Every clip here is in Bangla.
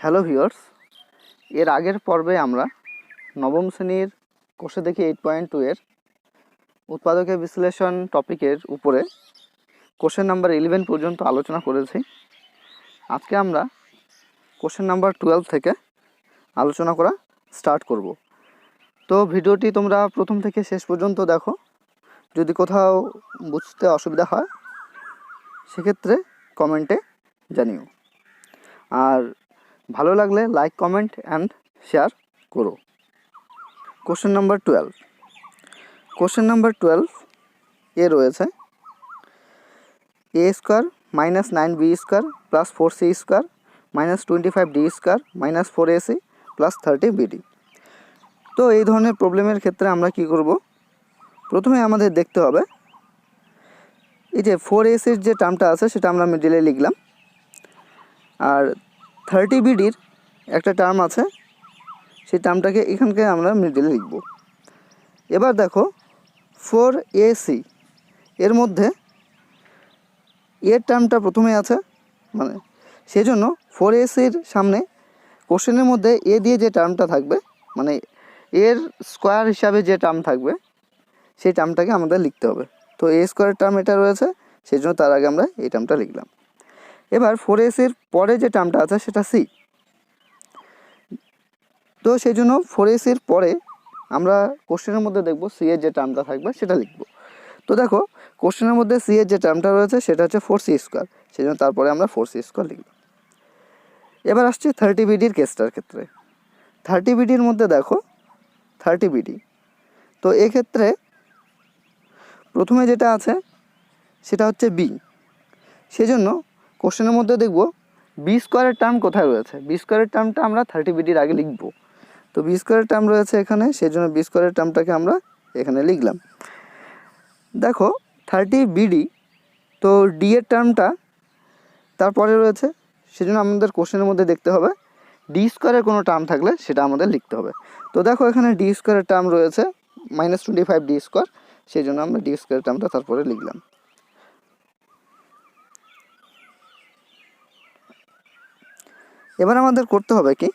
হ্যালো ভিউয়ার্স, এর আগের পর্বে আমরা নবম শ্রেণীর কোষে দেখি 8.2 এর উৎপাদকের বিশ্লেষণ টপিকের উপরে কোশ্চেন নাম্বার 11 পর্যন্ত আলোচনা করেছি। আজকে আমরা কোশ্চেন নাম্বার 12 থেকে আলোচনা করা স্টার্ট করব। তো ভিডিওটি তোমরা প্রথম থেকে শেষ পর্যন্ত দেখো। যদি কোথাও বুঝতে অসুবিধা হয় সেক্ষেত্রে কমেন্টে জানিও, আর ভালো লাগলে লাইক, কমেন্ট অ্যান্ড শেয়ার করো। Question number 12। কোশ্চেন নাম্বার 12 এ রয়েছে a square minus 9b square plus 4c square minus 25d square minus 4ac plus 30bd। তো এই ধরনের প্রবলেমের ক্ষেত্রে আমরা কি করব, প্রথমে আমাদের দেখতে হবে এই যে 4ac যে টার্মটা আছে সেটা আমরা মিডিলে লিখলাম, আর 30bdর একটা টার্ম আছে সেই টার্মটাকে এখানকে আমরা মিডিলে লিখব। এবার দেখো 4ac এর মধ্যে এর টার্মটা প্রথমে আছে, মানে সেই জন্য 4ac-র সামনে কোশ্চেনের মধ্যে এ দিয়ে যে টার্মটা থাকবে, মানে এর স্কোয়ার হিসাবে যে টার্ম থাকবে সেই টার্মটাকে আমাদের লিখতে হবে। তো এ স্কোয়ারের টার্ম এটা রয়েছে, সেই জন্য তার আগে আমরা এই টার্মটা লিখলাম। এবার 4ac-র পরে যে টার্মটা আছে সেটা c, তো সেই জন্য 4ac-র পরে আমরা কোশ্চেনের মধ্যে দেখব c এর যে টার্মটা থাকবে সেটা লিখব। তো দেখো কোশ্চেনের মধ্যে c এর যে টার্মটা রয়েছে সেটা হচ্ছে 4c স্কোয়ার, সেই জন্য তারপরে আমরা 4c স্কোয়ার লিখলাম। এবার আসছে 30bdর কেসটার ক্ষেত্রে। 30bdর মধ্যে দেখো 30bd, তো এক্ষেত্রে প্রথমে যেটা আছে সেটা হচ্ছে b, সেজন্য কোশ্চেনের মধ্যে দেখব বি স্কোয়ারের টার্ম কোথায় রয়েছে। বি স্কোয়ারের টার্মটা আমরা 30bdর আগে লিখব। তো বি স্কোয়ারের টার্ম রয়েছে এখানে, সেই জন্য বি স্কোয়ারের টার্মটাকে আমরা এখানে লিখলাম। দেখো 30bd, তো ডি এর টার্মটা তারপরে রয়েছে, সেজন্য আমাদের কোশ্চেনের মধ্যে দেখতে হবে ডি স্কোয়ারের কোনো টার্ম থাকলে সেটা আমাদের লিখতে হবে। তো দেখো এখানে ডি স্কোয়ারের টার্ম রয়েছে মাইনাস 25d স্কোয়ার, সেই জন্য আমরা ডি স্কোয়ারের টার্মটা তারপরে লিখলাম। এবার আমাদের করতে হবে কি,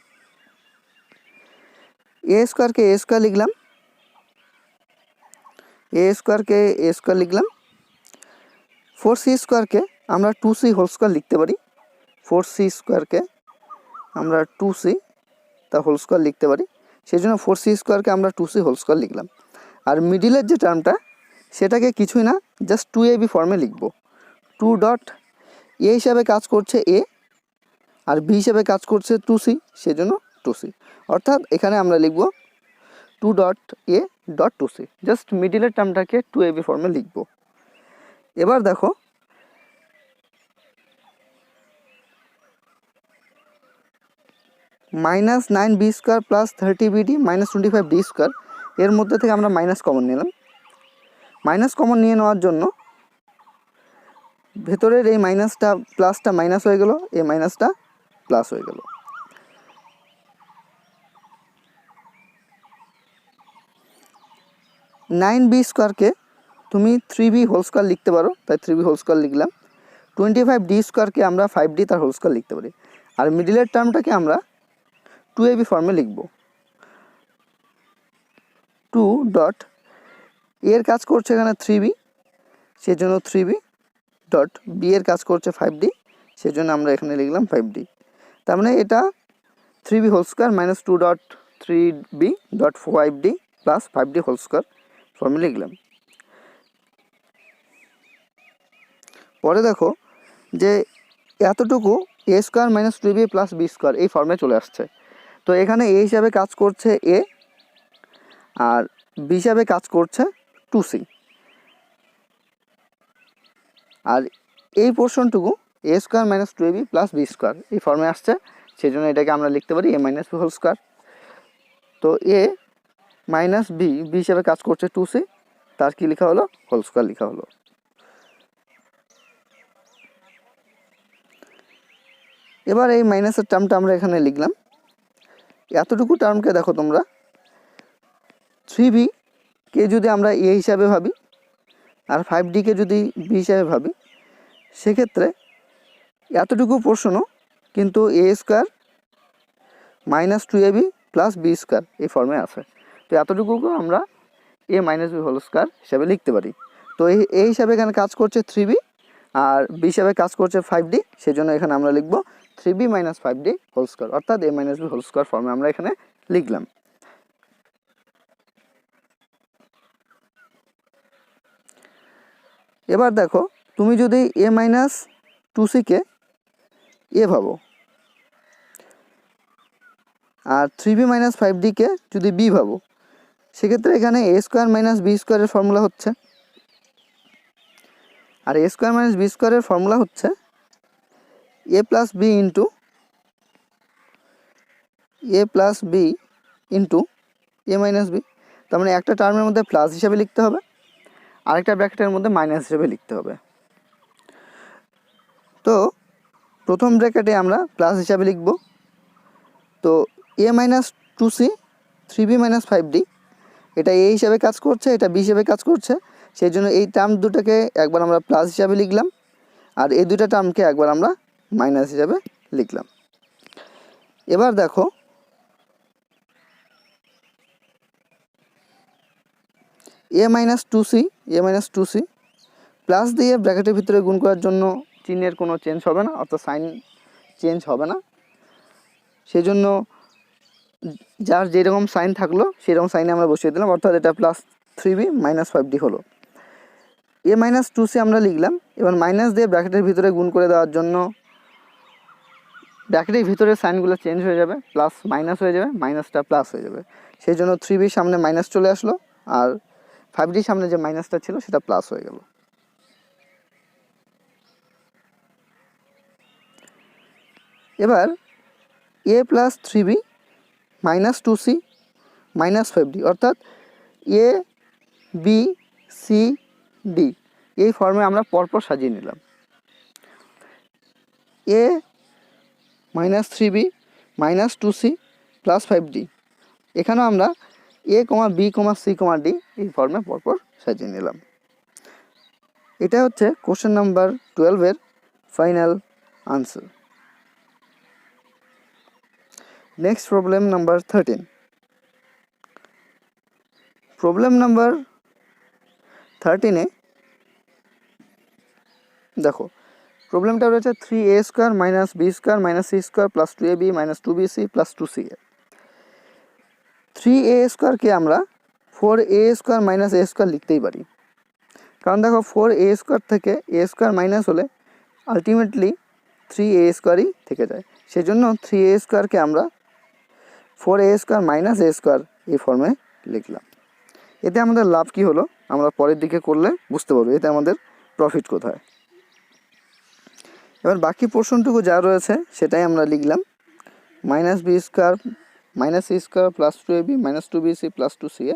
এ স্কোয়ারকে এ স্কোয়ার লিখলাম, এ স্কোয়ারকে এ স্কোয়ার লিখলাম। 4c স্কোয়ারকে আমরা 2c হোল স্কোয়ার লিখতে পারি। 4c স্কোয়ারকে আমরা 2c তার হোল স্কোয়ার লিখতে পারি, সেই জন্য 4c স্কোয়ারকে আমরা 2c হোল স্কোয়ার লিখলাম। আর মিডিলের যে টার্মটা সেটাকে কিছুই না, জাস্ট 2ab ফর্মে লিখব। 2 ডট এ হিসাবে কাজ করছে এ, আর বি হিসাবে কাজ করছে 2c, সেই জন্য 2c, অর্থাৎ এখানে আমরা লিখব 2 dot A dot 2c, just মিডিলের টার্মটাকে 2ab ফর্মে লিখব। এবার দেখো minus 9b square plus 30bd minus 25d square, এর মধ্যে থেকে আমরা মাইনাস কমন নিলাম। মাইনাস কমন নিয়ে নেওয়ার জন্য ভেতরের এই মাইনাসটা প্লাসটা মাইনাস হয়ে গেল, এই মাইনাসটা প্লাস হয়ে গেল। নাইন বি স্কোয়ারকে তুমি 3b হোল স্কোয়ার লিখতে পারো, তাই 3b হোল স্কোয়ার লিখলাম। 25d স্কোয়ারকে আমরা 5d তার হোল স্কোয়ার লিখতে পারি, আর মিডিলের টার্মটাকে আমরা 2ab ফর্মে লিখব। 2 ডট এর কাজ করছে এখানে 3b, সেই জন্য 3b ডট বি এর কাজ করছে 5d, সেই জন্য আমরা এখানে লিখলাম 5d। তার মানে এটা 3b whole square minus 2 dot 3b dot 5d plus 5d whole square ফর্মে লিখলাম। পরে দেখো যে এতটুকু A square minus 2b plus B square এই ফর্মে চলে আসছে। তো এখানে এ হিসাবে কাজ করছে এ, আর বি হিসাবে কাজ করছে 2c, আর এই পোর্শনটুকু A square minus 2ab plus B square এই ফর্মে আসছে, সেই জন্য এটাকে আমরা লিখতে পারি A minus B whole square. তো এ মাইনাস বি, বি হিসাবে কাজ করছে 2c, তার কি লেখা হলো, হোল স্কোয়ার লেখা হলো। এবার এই মাইনাসের টার্মটা আমরা এখানে লিখলাম। এতটুকু টার্মকে দেখো তোমরা 3b কে যদি আমরা এ হিসাবে ভাবি আর 5d কে যদি বি হিসাবে ভাবি, সেক্ষেত্রে এতটুকু পোর্শনও কিন্তু A square minus 2ab plus B square এই ফর্মে আছে। তো এতটুকু আমরা a minus B whole square হিসাবে লিখতে পারি। তো এই হিসাবে এখানে কাজ করছে 3b আর বি হিসাবে কাজ করছে 5d, সেই জন্য এখানে আমরা লিখব 3b minus 5d whole square, অর্থাৎ a minus B whole square ফর্মে আমরা এখানে লিখলাম। এবার দেখো, তুমি যদি a মাইনাস 2c-কে a ভাবো আর 3b মাইনাস 5d-কে যদি b ভাবো, সেক্ষেত্রে এখানে a স্কোয়ার মাইনাস বি স্কোয়ারের ফর্মুলা হচ্ছে, আর a স্কোয়ার মাইনাস বি স্কোয়ারের ফর্মুলা হচ্ছে a plus B into a minus b. তার মানে একটা টার্মের মধ্যে প্লাস হিসাবে লিখতে হবে, আরেকটা ব্র্যাকেটের মধ্যে মাইনাস হিসেবে লিখতে হবে। তো প্রথম ব্র্যাকেটে আমরা প্লাস হিসাবে লিখব। তো a minus 2c 3b minus 5d, এটা a হিসাবে কাজ করছে, এটা b হিসাবে কাজ করছে, সেই জন্য এই টার্ম দুটাকে একবার আমরা প্লাস হিসাবে লিখলাম আর এই দুটা টার্মকে একবার আমরা মাইনাস হিসাবে লিখলাম। এবার দেখো, a মাইনাস 2c প্লাস দিয়ে ব্র্যাকেটের ভিতরে গুণ করার জন্য চিহ্নের কোনো চেঞ্জ হবে না, অর্থাৎ সাইন চেঞ্জ হবে না, সেই জন্য যার যেরকম সাইন থাকলো সেরকম সাইনে আমরা বসিয়ে দিলাম, অর্থাৎ এটা প্লাস 3b মাইনাস 5d হলো। a মাইনাস 2c আমরা লিখলাম। এবার মাইনাস দিয়ে ব্র্যাকেটের ভিতরে গুণ করে দেওয়ার জন্য ব্র্যাকেটের ভিতরে সাইনগুলো চেঞ্জ হয়ে যাবে, প্লাস মাইনাস হয়ে যাবে, মাইনাসটা প্লাস হয়ে যাবে, সেই জন্য 3b সামনে মাইনাস চলে আসলো আর 5d সামনে যে মাইনাসটা ছিল সেটা প্লাস হয়ে গেল। এবার a plus 3b minus 2c minus 5d, অর্থাৎ a b c d এই ফর্মে আমরা পরপর সাজিয়ে নিলাম। a minus 3b minus 2c plus 5d, এখানেও আমরা a, b, c, d এই ফর্মে পরপর সাজিয়ে নিলাম। এটা হচ্ছে কোশ্চেন নাম্বার 12-এর final answer. Next problem number 13। Problem number 13-এ দেখো, প্রবলেমটা রয়েছে 3a square minus B square minus C square plus 2ab minus 2bc plus 2ca। 3a স্কোয়ারকে আমরা 4a square minus a square লিখতেই পারি, কারণ দেখো 4a স্কোয়ার থেকে a স্কোয়ার মাইনাস হলে আলটিমেটলি 3a স্কোয়ারই থেকে যায়, সেজন্য 3a স্কোয়ারকে আমরা 4a square minus a square এই ফর্মে লিখলাম। এতে আমাদের লাভ কি হলো আমরা পরের দিকে করলে বুঝতে পারবো এতে আমাদের প্রফিট কোথায়। এবার বাকি পোর্শনটুকু যা রয়েছে সেটাই আমরা লিখলাম, minus B square minus C square plus 2ab minus 2bc plus 2ca,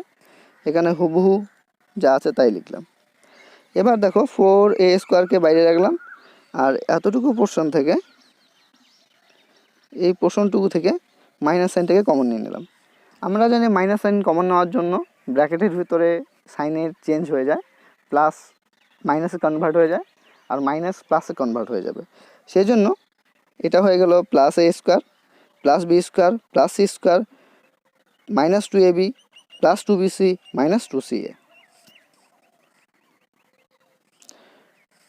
এখানে হুবহু যা আছে তাই লিখলাম। এবার দেখো 4a স্কোয়ারকে বাইরে রাখলাম আর এতটুকু পোর্শন থেকে, এই পোর্শনটুকু থেকে মাইনাস সাইনটাকে কমন নিয়ে নিলাম। আমরা জানি মাইনাস সাইন কমন নেওয়ার জন্য ব্র্যাকেটের ভিতরে সাইনের চেঞ্জ হয়ে যায়, প্লাস মাইনাসে কনভার্ট হয়ে যায় আর মাইনাস প্লাসে কনভার্ট হয়ে যাবে, সেই জন্য এটা হয়ে গেল plus a square plus B square plus C square minus 2ab plus 2bc minus 2ca।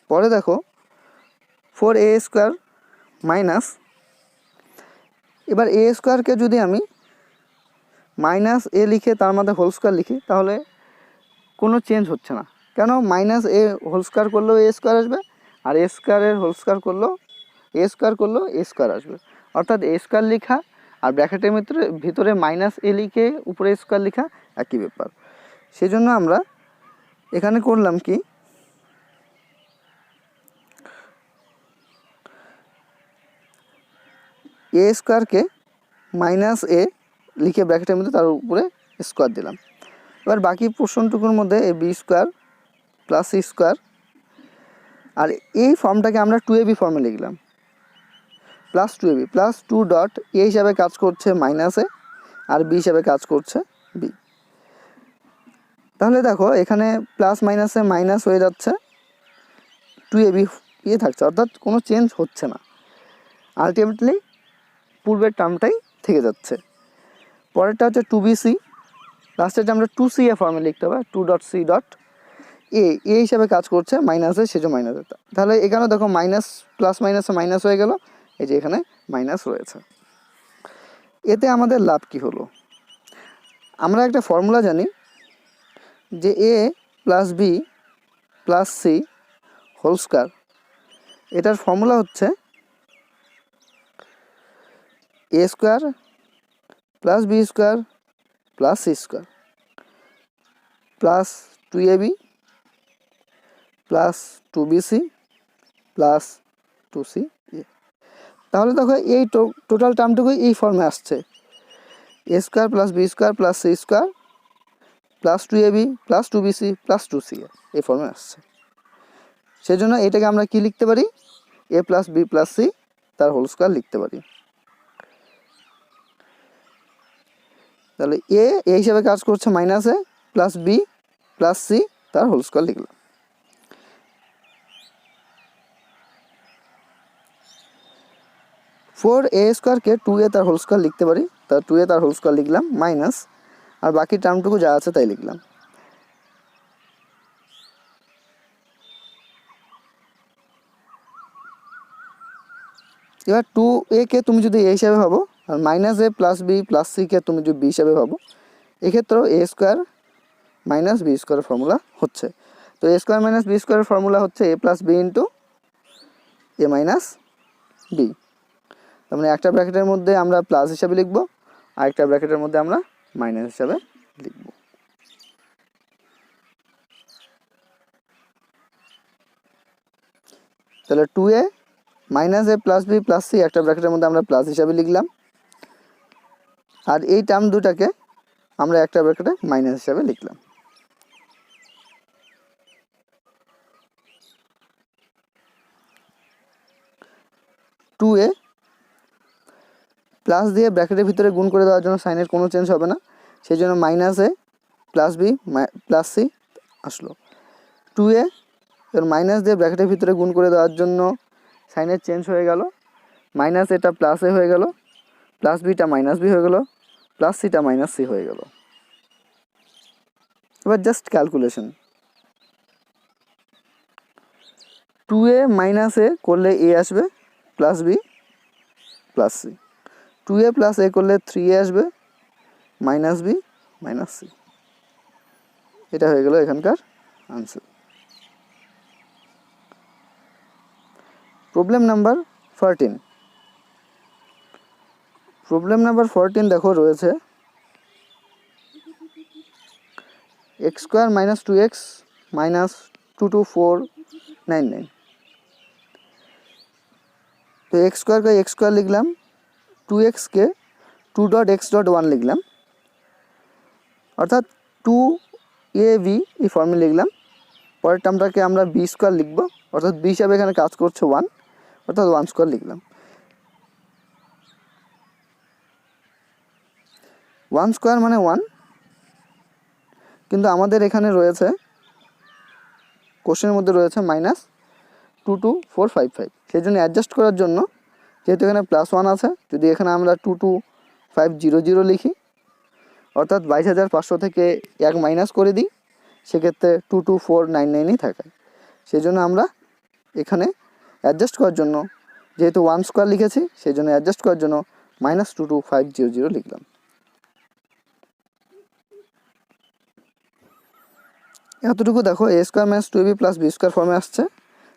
পরে দেখো 4a স্কোয়ার মাইনাস, এবার a স্কোয়ারকে যদি আমি মাইনাস a লিখে তার মধ্যে হোল স্কোয়ার লিখি তাহলে কোনো চেঞ্জ হচ্ছে না, কেন মাইনাস a হোল স্কোয়ার করলেও a স্কোয়ার আসবে আর a স্কোয়ারের হোল স্কোয়ার করলেও a স্কোয়ার আসবে, অর্থাৎ a স্কোয়ার লেখা আর ব্র্যাকেটের ভিতরে মাইনাস a লিখে উপরে স্কোয়ার লেখা একই ব্যাপার। সেই জন্য আমরা এখানে করলাম কি, a স্কোয়ারকে মাইনাস a লিখে ব্র্যাকেটের মধ্যে তার উপরে স্কোয়ার দিলাম। এবার বাকি পোর্শনটুকুর মধ্যে a b square plus C square, আর এই ফর্মটাকে আমরা 2ab ফর্মে লিখলাম, plus 2ab plus 2 dot a হিসাবে কাজ করছে মাইনাস a আর b হিসাবে কাজ করছে b। তাহলে দেখো এখানে প্লাস মাইনাসে মাইনাস হয়ে যাচ্ছে, 2ab থাকছে, অর্থাৎ কোনো চেঞ্জ হচ্ছে না, আলটিমেটলি পূর্বের টার্মটাই থেকে যাচ্ছে। পরেরটা হচ্ছে 2bc, লাস্টেরটা আমরা 2ca ফর্মে লিখতে হবে, 2.c ডট এ হিসাবে কাজ করছে, মাইনাসে সেজন্য মাইনাস। তাহলে এখানে দেখো মাইনাস প্লাস মাইনাসে মাইনাস হয়ে গেল, এই যে এখানে মাইনাস রয়েছে। এতে আমাদের লাভ কি হলো? আমরা একটা ফর্মুলা জানি যে A plus B plus C whole square, এটার ফর্মুলা হচ্ছে A square plus B square plus C square plus 2ab plus 2bc plus 2ca। তাহলে দেখো এই টোটাল টার্মটুকুই এই ফর্মে আসছে, A square plus B square plus C square plus 2ab plus 2bc plus 2ca, এই ফর্মে আসছে। সেজন্য এটাকে আমরা কি লিখতে পারি? এ প্লাস বি প্লাস সি তার হোল স্কোয়ার লিখতে পারি। তাহলে এ হিসাবে কাজ করছে মাইনাস এ প্লাস বি প্লাস সি তার হোল স্কোয়ার লিখলাম। ফোর এ স্কোয়ারকে 2a তার হোল স্কোয়ার লিখতে পারি, তার 2a তার হোল স্কোয়ার লিখলাম মাইনাস, আর বাকি টার্মটুকু যা আছে তাই লিখলাম। এবার 2a কে তুমি যদি এ হিসাবে ভাবো, আর মাইনাস এ plus B plus C K তুমি যদি বি হিসাবে ভাবো, এক্ষেত্রেও এ স্কোয়ার মাইনাস বি স্কোয়ারের ফর্মুলা হচ্ছে। তো এ স্কোয়ার মাইনাস বি স্কোয়ারের ফর্মুলা হচ্ছে A plus B into A minus b. তার মানে একটা ব্র্যাকেটের মধ্যে আমরা প্লাস হিসাবে লিখবো, আর একটা ব্র্যাকেটের মধ্যে আমরা মাইনাস হিসাবে লিখব। তাহলে 2a মাইনাস এ প্লাস বি প্লাস সি একটা ব্র্যাকেটের মধ্যে আমরা প্লাস হিসাবে লিখলাম, আর এই টার্ম দুটাকে আমরা একটা ব্র্যাকেটে মাইনাস হিসাবে লিখলাম। টু এ প্লাস দিয়ে ব্র্যাকেটের ভিতরে গুণ করে দেওয়ার জন্য সাইনের কোনো চেঞ্জ হবে না, সেই জন্য মাইনাস এ প্লাস বি প্লাস সি আসলো। 2a এর মাইনাস দিয়ে ব্র্যাকেটের ভিতরে গুণ করে দেওয়ার জন্য সাইনের চেঞ্জ হয়ে গেল, মাইনাস এটা প্লাস এ হয়ে গেল, প্লাস বিটা মাইনাস বি হয়ে গেল, প্লাস সিটা মাইনাস সি হয়ে গেল। এবার জাস্ট ক্যালকুলেশন, 2a মাইনাস এ করলে এ আসবে plus B plus C, 2a plus A করলে 3a আসবে মাইনাস বি মাইনাস সি। এটা হয়ে গেল এখানকার answer. Problem number 14। Problem number 14 দেখো রয়েছে x square minus 2x minus 22499। তো এক্স স্কোয়ারকে এক্স স্কোয়ার লিখলাম, 2xকে 2.x.1 লিখলাম, অর্থাৎ 2ab এই ফর্মে লিখলাম। পরের টার্মটাকে আমরা বি স্কোয়ার লিখবো, অর্থাৎ বি হিসাবে এখানে কাজ করছে 1, অর্থাৎ 1 স্কোয়ার লিখলাম। 1 স্কোয়ার মানে 1, কিন্তু আমাদের এখানে রয়েছে কোশ্চেনের মধ্যে রয়েছে মাইনাস 22455, সেই জন্য অ্যাডজাস্ট করার জন্য যেহেতু এখানে প্লাস 1 আছে, যদি এখানে আমরা 22500 লিখি, অর্থাৎ 22,500 থেকে 1 মাইনাস করে দিই, সেক্ষেত্রে 22499ই থাকে। সেই জন্য আমরা এখানে অ্যাডজাস্ট করার জন্য যেহেতু 1 স্কোয়ার লিখেছি, সেই জন্য অ্যাডজাস্ট করার জন্য মাইনাস 22500 লিখলাম। এতটুকু দেখো A square minus 2ab plus B square ফর্মে আসছে,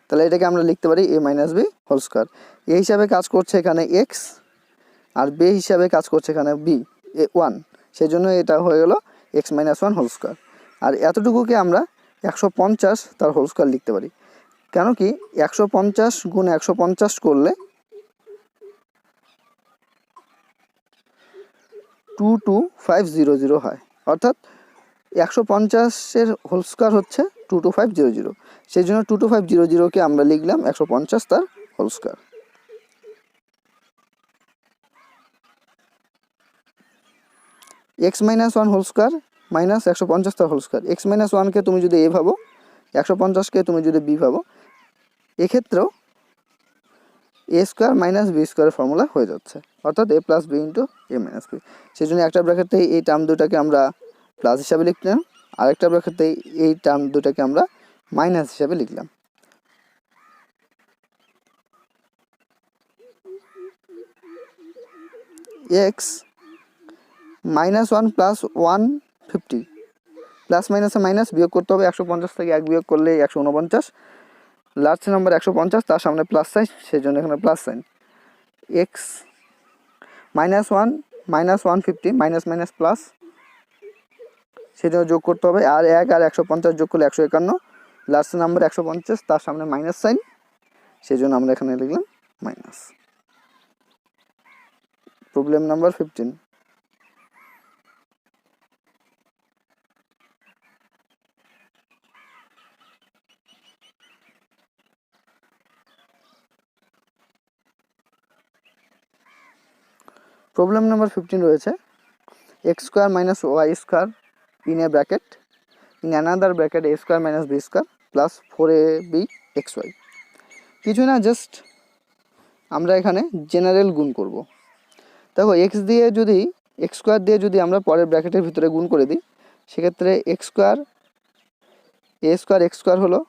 তাহলে এটাকে আমরা লিখতে পারি A minus B whole square. A হিসাবে কাজ করছে এখানে এক্স, আর বি হিসাবে কাজ করছে এখানে বি 1, সেই জন্য এটা হয়ে গেল এক্স মাইনাস 1 হোল স্কোয়ার। আর এতটুকুকে আমরা 150 তার হোল স্কোয়ার লিখতে পারি, কেন কি 150 গুণ 150 করলে 22500 হয়, অর্থাৎ 150-এর হোল স্কোয়ার হচ্ছে 22500, সেই জন্য 22500কে আমরা লিখলাম 150 তার whole square. X minus 1 whole square minus 150 তার হোল স্কোয়ার। এক্স মাইনাস 1কে তুমি যদি এ ভাবো, 150কে তুমি যদি বি ভাবো, এক্ষেত্রেও এ স্কোয়ার মাইনাস বি স্কোয়ারের ফর্মুলা হয়ে যাচ্ছে, অর্থাৎ A plus B into A minus B. সেই জন্য একটা ব্র্যাকেটে এই টার্ম দুটাকে আমরা প্লাস হিসাবে লিখলাম, আরেকটা ব্র্যাকেটে এই টার্ম দুটাকে আমরা মাইনাস হিসাবে লিখলাম। এক্স মাইনাস 1 প্লাস 150, প্লাস মাইনাসে মাইনাস, বিয়োগ করতে হবে 150 থেকে 1 বিয়োগ করলে 149, লার্জ নাম্বার 150, তার সামনে প্লাস সাইন, সেই জন্য এখানে plus sign. X minus 1 minus 150 minus minus plus, সেই জন্য যোগ করতে হবে, আর 1 আর 150 যোগ করলে 151, লার্জ নাম্বার 150, তার সামনে মাইনাস সাইন, সেই জন্য আমরা এখানে লিখলাম minus. Problem number 15। Problem number 15 রয়েছে x square minus y square in a bracket, in another bracket a square minus B square plus 4ab x y. কিছু না, জাস্ট আমরা এখানে জেনারেল গুণ করব। দেখো এক্স দিয়ে যদি এক্স স্কোয়ার দিয়ে যদি আমরা পরের ব্র্যাকেটের ভিতরে গুণ করে দিই, সেক্ষেত্রে X square A square X square হলো,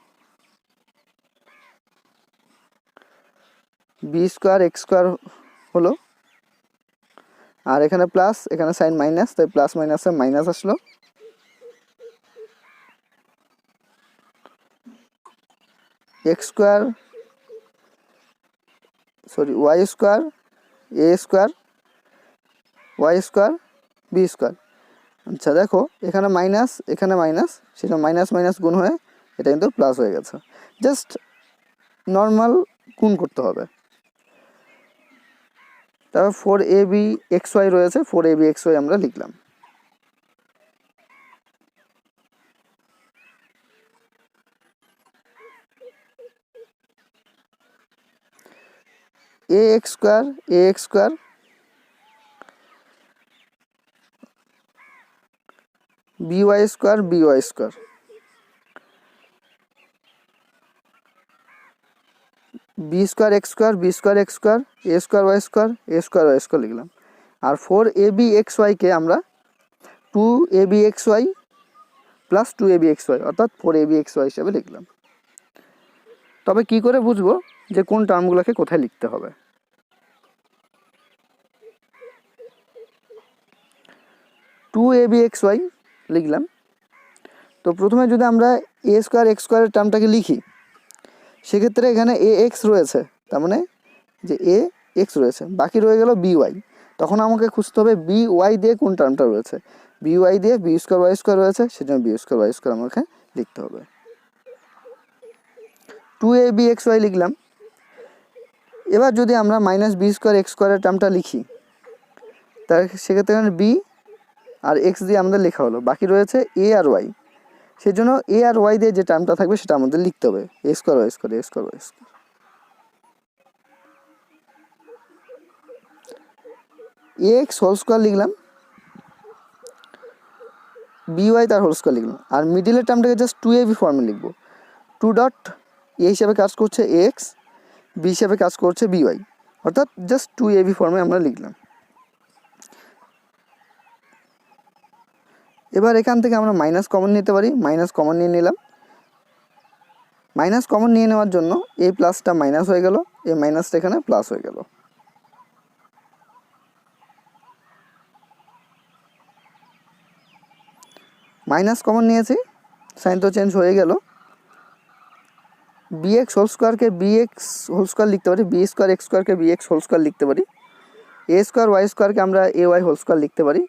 বি স্কোয়ার এক্স স্কোয়ার হলো, আর এখানে প্লাস, এখানে সাইন মাইনাস, তাই প্লাস মাইনাসে মাইনাস আসলো, X square sorry Y square A square Y square B square. আচ্ছা দেখো এখানে মাইনাস এখানে মাইনাস, সেটা মাইনাস মাইনাস গুণ হয়ে এটা কিন্তু প্লাস হয়ে গেছে, জাস্ট নর্মাল গুণ করতে হবে। তারপর 4ab এক্স ওয়াই রয়েছে, 4ab এক্স ওয়াই আমরা লিখলাম। A X square B Y square B square X square A square Y square লিখলাম। আর 4ab এক্স ওয়াইকে আমরা 2ab X Y plus 2ab X Y অর্থাৎ 4ab এক্স ওয়াই হিসাবে লিখলাম। তবে কি করে বুঝবো যে কোন টার্মগুলোকে কোথায় লিখতে হবে? 2ab এক্স ওয়াই লিখলাম, তো প্রথমে যদি আমরা এ স্কোয়ার এক্স স্কোয়ারের টার্মটাকে লিখি, সেক্ষেত্রে এখানে এ এক্স রয়েছে, তার মানে যে এ এক্স রয়েছে, বাকি রয়ে গেল বি ওয়াই। তখন আমাকে খুঁজতে হবে বি ওয়াই দিয়ে কোন টার্মটা রয়েছে, বি ওয়াই দিয়ে বি স্কোয়ার ওয়াই স্কোয়ার রয়েছে, সেজন্য বি স্কোয়ার ওয়াই স্কোয়ার আমাকে লিখতে হবে। 2ab এক্স ওয়াই লিখলাম। এবার যদি আমরা মাইনাস বি স্কোয়ার এক্স স্কোয়ারের টার্মটা লিখি, তার সেক্ষেত্রে এখানে বি আর এক্স দিয়ে আমাদের লেখা হলো, বাকি রয়েছে এ আর ওয়াই, সেই জন্য এ আর ওয়াই দিয়ে যে টার্মটা থাকবে সেটা আমাদের লিখতে হবে, এ স্কোয়ার ওয়াই স্কোয়ার এ এক্স হোল স্কোয়ার লিখলাম, বি ওয়াই তার হোল স্কোয়ার লিখলাম, আর মিডিলের টার্মটাকে জাস্ট 2ab ফর্মে লিখবো। 2 ডট এ হিসাবে কাজ করছে এ এক্স, বি হিসাবে কাজ করছে বি ওয়াই, অর্থাৎ জাস্ট 2ab ফর্মে আমরা লিখলাম। এবার এখান থেকে আমরা মাইনাস কমন নিতে পারি, মাইনাস কমন নিয়ে নিলাম। মাইনাস কমন নিয়ে নেওয়ার জন্য এই প্লাসটা মাইনাস হয়ে গেল, এই মাইনাসটা এখানে প্লাস হয়ে গেল। মাইনাস কমন নিয়েছি, সাইন তো চেঞ্জ হয়ে গেল। বি এক্স হোল স্কোয়ারকে বি এক্স হোল স্কোয়ার লিখতে পারি, বি স্কোয়ার এক্স স্কোয়ারকে বি এক্স হোল স্কোয়ার লিখতে পারি, এ স্কোয়ার ওয়াই স্কোয়ারকে আমরা এ ওয়াই হোল স্কোয়ার লিখতে পারি,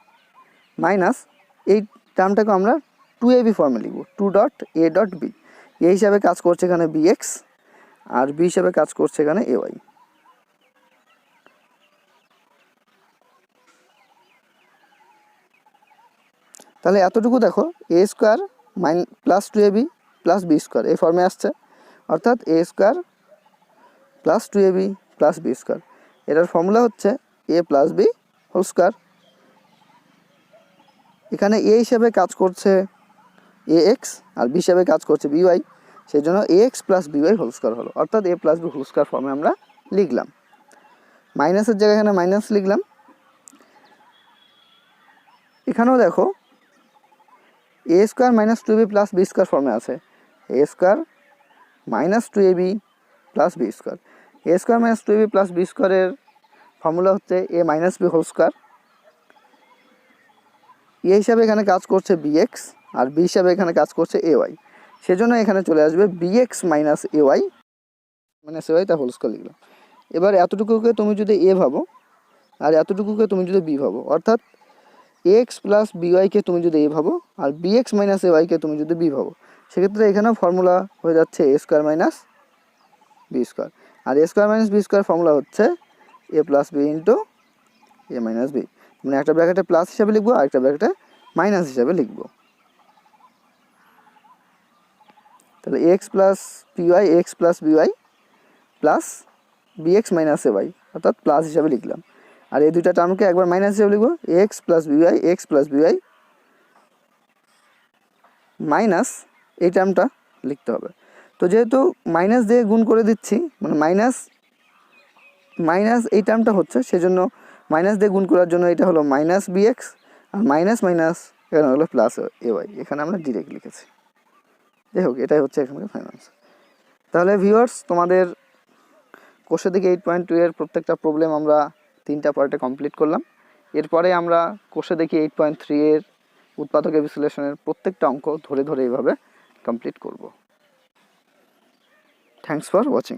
মাইনাস এই টার্মটাকে আমরা 2ab ফর্মে লিখব, 2 ডট এ ডট বি। এ হিসাবে কাজ করছে এখানে বি এক্স, আর বি হিসাবে কাজ করছে এখানে এ ওয়াই। তাহলে এতটুকু দেখো, A square plus 2ab plus B square এই ফর্মে আসছে, অর্থাৎ A square plus 2ab plus B square. এটার ফর্মুলা হচ্ছে A plus B whole square. এখানে এ হিসাবে কাজ করছে এ এক্স আর বি হিসাবে কাজ করছে বি ওয়াই, সেই জন্য A X plus B Y whole square হলো, অর্থাৎ A plus B whole square ফর্মে আমরা লিখলাম। মাইনাসের জায়গায় এখানে মাইনাস লিখলাম। এখানেও দেখো A square minus two B plus B square ফর্মে আছে, A square minus two A B plus B square. A square minus two A B plus B স্কোয়ারের ফর্মুলা হচ্ছে A minus B whole square. A হিসাবে এখানে কাজ করছে বি এক্স, আর বি হিসাবে এখানে কাজ করছে এ ওয়াই, সেজন্য এখানে চলে আসবে B x minus a Y তার হোল স্কোয়ার লিখলাম। এবার এতটুকুকে তুমি যদি এ ভাবো আর এতটুকুকে তুমি যদি বি ভাবো, অর্থাৎ এ এক্স প্লাস বিওয়াইকে তুমি যদি এ ভাবো আর বি এক্স মাইনাস এ ওয়াইকে তুমি যদি বি ভাবো, সেক্ষেত্রে এখানেও ফর্মুলা হয়ে যাচ্ছে A square minus B square. আর A square minus B square formula হচ্ছে A plus B into A minus B, মানে একটা ব্র্যাকেটে প্লাস হিসাবে লিখবো আর একটা ব্র্যাকেটে মাইনাস হিসাবে লিখবো। তাহলে x plus b y x plus b y plus b x minus a y, অর্থাৎ প্লাস হিসাবে লিখলাম। আর এই দুইটা টার্মকে একবার মাইনাস হিসাবে লিখবো, এক্স প্লাস বিওয়াই মাইনাস এই টার্মটা লিখতে হবে। তো যেহেতু মাইনাস দিয়ে গুণ করে দিচ্ছি, মানে মাইনাস এই টার্মটা হচ্ছে, সেজন্য মাইনাস দিয়ে গুণ করার জন্য এটা হলো মাইনাস বি এক্স, আর মাইনাস মাইনাস এখানে হলো প্লাস এ ওয়াই, এখানে আমরা ডিরেক্ট লিখেছি। যাই হোক, এটাই হচ্ছে এখানকার ফাইনান্স। তাহলে ভিউয়ার্স, তোমাদের কোষে দিকে 8.2 এর প্রত্যেকটা প্রবলেম আমরা 3টা পার্টে কমপ্লিট করলাম। এরপরে আমরা কোষে দেখি 8.3 এর উৎপাদকের বিশ্লেষণের প্রত্যেকটা অঙ্ক ধরে ধরে এইভাবে কমপ্লিট করব। Thanks for watching.